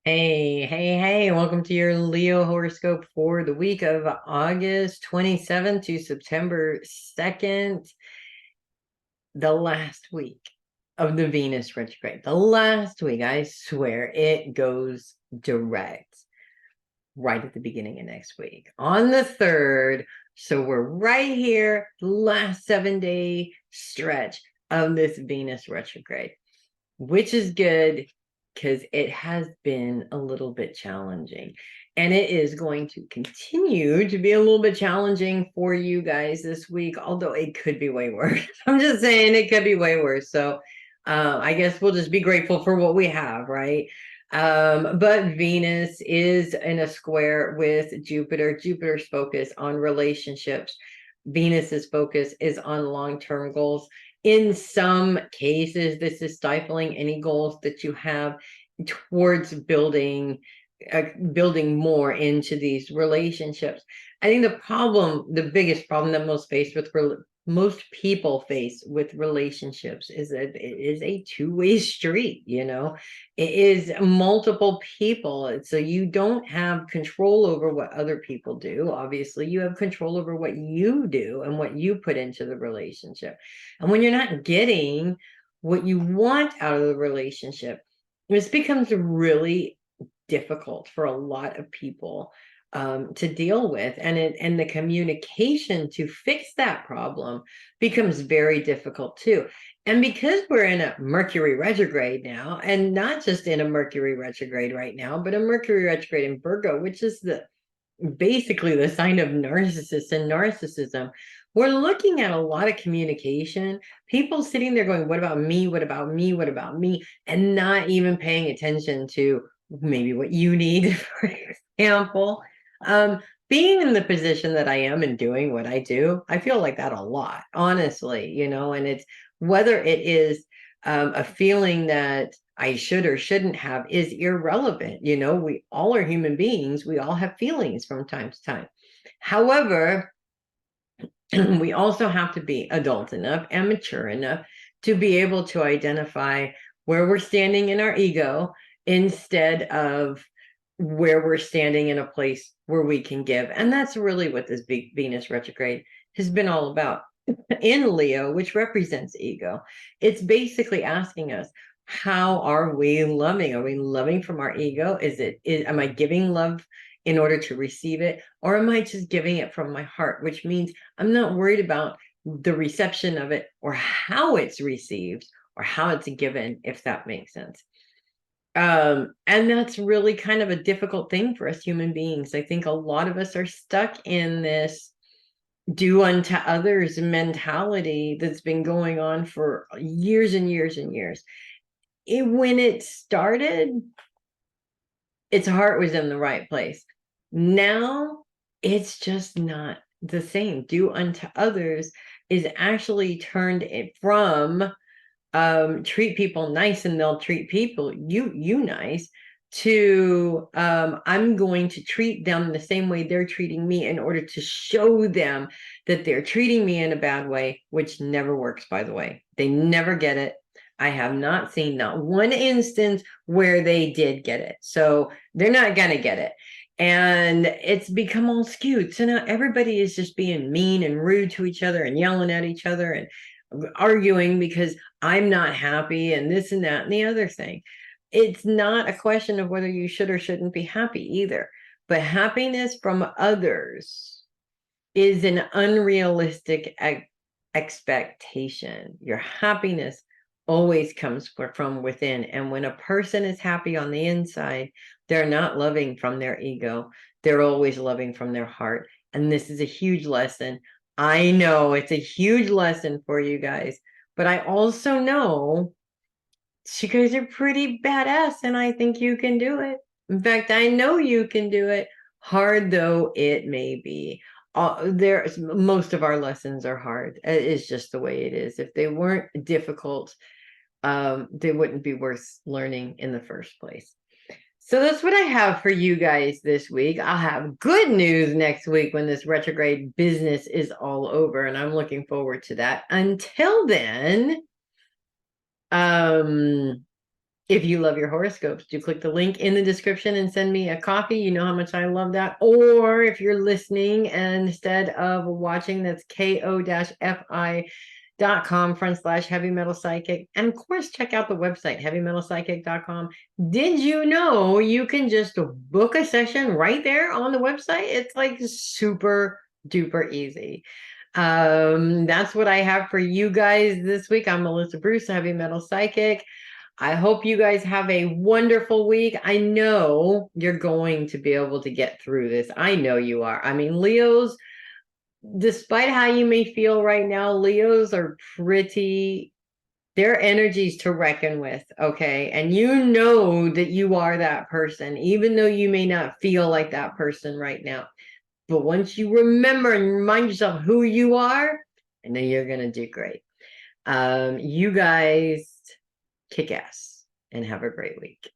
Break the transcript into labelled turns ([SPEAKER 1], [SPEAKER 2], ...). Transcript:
[SPEAKER 1] Hey, welcome to your Leo horoscope for the week of August 27th to September 2nd, the last week of the Venus retrograde. The last week, I swear, it goes direct right at the beginning of next week on the 3rd. So we're right here, the last 7-day stretch of this Venus retrograde, which is good because it has been a little bit challenging. And it is going to continue to be a little bit challenging for you guys this week, although it could be way worse. I'm just saying it could be way worse. So I guess we'll just be grateful for what we have, right? But Venus is in a square with Jupiter. Jupiter's focus on relationships. Venus's focus is on long-term goals. In some cases, this is stifling any goals that you have towards building more into these relationships. I think the biggest problem that most people face with relationships is that it is a two-way street, it is multiple people. So you don't have control over what other people do. Obviously, you have control over what you do and what you put into the relationship. And when you're not getting what you want out of the relationship, this becomes really difficult for a lot of people to deal with, and the communication to fix that problem becomes very difficult too. And because we're in a Mercury retrograde now, and not just in a Mercury retrograde right now, but a Mercury retrograde in Virgo, which is basically the sign of narcissists and narcissism, we're looking at a lot of communication, people sitting there going, what about me, what about me, what about me, and not even paying attention to maybe what you need. For example, um being in the position that I am and doing what I do, I feel like that a lot, honestly, and it's whether it is a feeling that I should or shouldn't have is irrelevant. We all are human beings. We all have feelings from time to time. However, we also have to be adult enough and mature enough to be able to identify where we're standing in our ego instead of where we're standing in a place where we can give. And that's really what this big Venus retrograde has been all about in Leo, which represents ego. It's basically asking us, how are we loving? Are we loving from our ego? Am I giving love in order to receive it? Or am I just giving it from my heart? Which means I'm not worried about the reception of it or how it's received or how it's given, if that makes sense. And that's really kind of a difficult thing for us human beings. I think a lot of us are stuck in this do unto others mentality that's been going on for years and years and years. When it started, its heart was in the right place. Now it's just not the same. Do unto others is actually turned it from treat people nice and they'll treat people you nice to I'm going to treat them the same way they're treating me in order to show them that they're treating me in a bad way, which never works, by the way. They never get it. I have not seen not one instance where they did get it. So they're not gonna get it. And it's become all skewed. So now everybody is just being mean and rude to each other and yelling at each other and arguing because I'm not happy and this and that and the other thing. It's not a question of whether you should or shouldn't be happy either, but happiness from others is an unrealistic expectation. Your happiness always comes from within. And when a person is happy on the inside, they're not loving from their ego. They're always loving from their heart. And this is a huge lesson. I know it's a huge lesson for you guys, but I also know you guys are pretty badass and I think you can do it. In fact, I know you can do it, hard though it may be. Most of our lessons are hard. It's just the way it is. If they weren't difficult, they wouldn't be worth learning in the first place. So that's what I have for you guys this week. I'll have good news next week when this retrograde business is all over, and I'm looking forward to that. Until then, um, If you love your horoscopes, do click the link in the description and send me a copy. You know how much I love that. Or if you're listening and instead of watching, that's ko-fi.com/heavy metal psychic. And of course, check out the website, heavymetalpsychic.com. Did you know you can just book a session right there on the website? It's like super duper easy. That's what I have for you guys this week. I'm Melissa Bruce, Heavy Metal Psychic. I hope you guys have a wonderful week. I know you're going to be able to get through this. I know you are. I mean, Leos, despite how you may feel right now, Leos are pretty, their energies to reckon with, okay? And you know that you are that person, even though you may not feel like that person right now. But once you remember and remind yourself who you are, and then you're going to do great. You guys kick ass and have a great week.